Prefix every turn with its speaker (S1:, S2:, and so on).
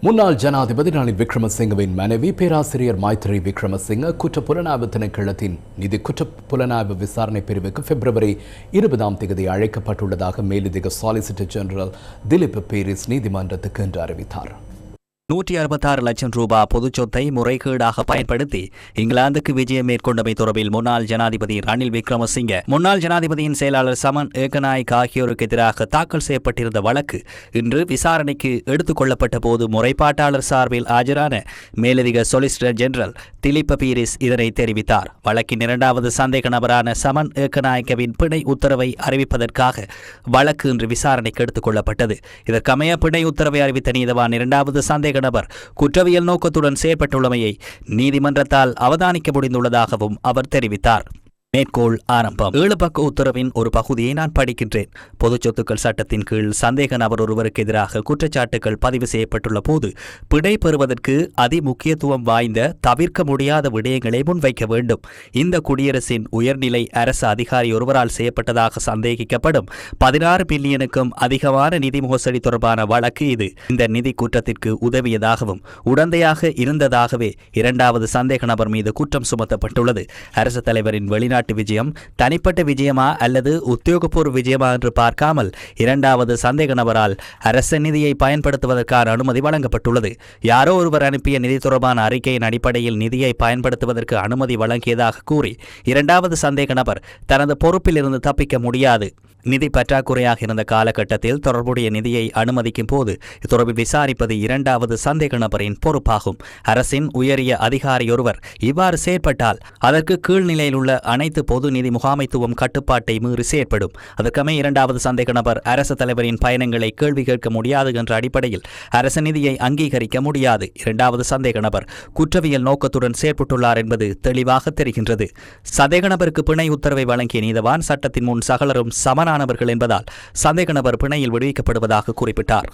S1: முன்னாள் ஜனாதிபதி ரணில் விக்ரமசிங்கவின் மனைவி பேராசிரியர் மைத்ரி விக்ரமசிங்க குற்ற புலனாய்வு திணைக்களத்தின் நிதி குற்ற புலனாய்வு விசாரணை பிரிவுக்கு பிப்ரவரி 20 அழைக்கப்பட்டுள்ளதாக மேலதிக சாலிசிட்டர் ஜெனரல் திலீப் பீரிஸ் நீதிமன்றத்துக்கு இன்று அறிவித்தார்.
S2: 166 லட்சம் ரூபாய் பொதுச் சொத்தை முறைகேடாக பயன்படுத்தி இங்கிலாந்துக்கு விஜயம் மேற்கொண்டமை தொடர்பில் முன்னாள் ஜனாதிபதி ரணில் விக்ரமசிங்க, முன்னாள் ஜனாதிபதியின் செயலாளர் சமன் ஏகநாயக் ஆகியோருக்கு எதிராக தாக்கல் செய்யப்பட்டிருந்த வழக்கு இன்று விசாரணைக்கு எடுத்துக் கொள்ளப்பட்ட போது முறைப்பாட்டாளர் சார்பில் ஆஜரான மேலதிக சொலிசிட்டர் ஜெனரல் திலீப் பீரிஸ் இதனை தெரிவித்தார். வழக்கின் இரண்டாவது சந்தேக நபரான சமன் ஏகநாயக்கவின் பிணை உத்தரவை அறிவிப்பதற்காக வழக்கு இன்று விசாரணைக்கு எடுத்துக் கொள்ளப்பட்டது. இதற்கமைய பிணை உத்தரவை அறிவித்த நீதவான் இரண்டாவது சந்தேக நபர் குற்றவியல் நோக்கத்துடன் செயற்பட்டுள்ளமையை நீதிமன்றத்தால் அவதானிக்க முடிந்துள்ளதாகவும் அவர் தெரிவித்தார். மேற்கோள் ஆரம்பம். 7 பக்க உத்தரவின் ஒரு பகுதியை நான் படிக்கின்றேன். பொதுச் சொத்துக்கள் சட்டத்தின் கீழ் சந்தேக நபர் ஒருவருக்கு எதிராக குற்றச்சாட்டுகள் பதிவு செய்யப்பட்டுள்ள போது பிணை பெறுவதற்கு அதிமுக்கியத்துவம் வாய்ந்த தவிர்க்க முடியாத விடயங்களை முன்வைக்க வேண்டும். இந்த குடியரசின் உயர்நிலை அரசு அதிகாரி ஒருவரால் செய்யப்பட்டதாக சந்தேகிக்கப்படும் 16 பில்லியனுக்கும் அதிகமான நிதி மோசடி தொடர்பான வழக்கு இது. இந்த நிதி குற்றத்திற்கு உதவியதாகவும் உடந்தையாக இருந்ததாகவே இரண்டாவது சந்தேக நபர் மீது குற்றம் சுமத்தப்பட்டுள்ளது. அரசு தலைவரின் வெளிநாட்டு விஜயம் தனிப்பட்ட விஜயமா அல்லது உத்தியோகபூர்வ விஜயமா என்று பார்க்காமல் இரண்டாவது சந்தேக நபரால் அரச நிதியை பயன்படுத்துவதற்கான அனுமதி வழங்கப்பட்டுள்ளது. யாரோ ஒருவர் அனுப்பிய நிதி தொடர்பான அறிக்கையின் அடிப்படையில் நிதியை பயன்படுத்துவதற்கு அனுமதி வழங்கியதாக கூறி இரண்டாவது சந்தேக நபர் தனது பொறுப்பில் இருந்து தப்பிக்க முடியாது. நிதி பற்றாக்குறையாக இருந்த காலகட்டத்தில் தொடர்புடைய நிதியை அனுமதிக்கும் போது தொடர்பில் விசாரிப்பது இரண்டாவது சந்தேக நபரின் பொறுப்பாகும். அரசின் உயரிய அதிகாரியொருவர் இவ்வாறு செயற்பட்டால் அதற்கு கீழ்நிலையில் உள்ள அனைத்து பொது நிதி முகாமைத்துவம் கட்டுப்பாட்டை மீறி செயற்படும். அதற்கமே இரண்டாவது சந்தேக நபர் அரசு தலைவரின் பயணங்களை கேள்வி கேட்க முடியாது என்ற அடிப்படையில் அரசு நிதியை அங்கீகரிக்க முடியாது. இரண்டாவது சந்தேக நபர் குற்றவியல் நோக்கத்துடன் செயற்பட்டுள்ளார் என்பது தெளிவாக தெரிகின்றது. சந்தேக நபருக்கு பிணை உத்தரவை வழங்கிய நீதவான் சட்டத்தின் முன் சகலரும் சமனானவர்கள் என்பதால் சந்தேக நபர் பிணையில் விடுவிக்கப்படுவதாக குறிப்பிட்டார்.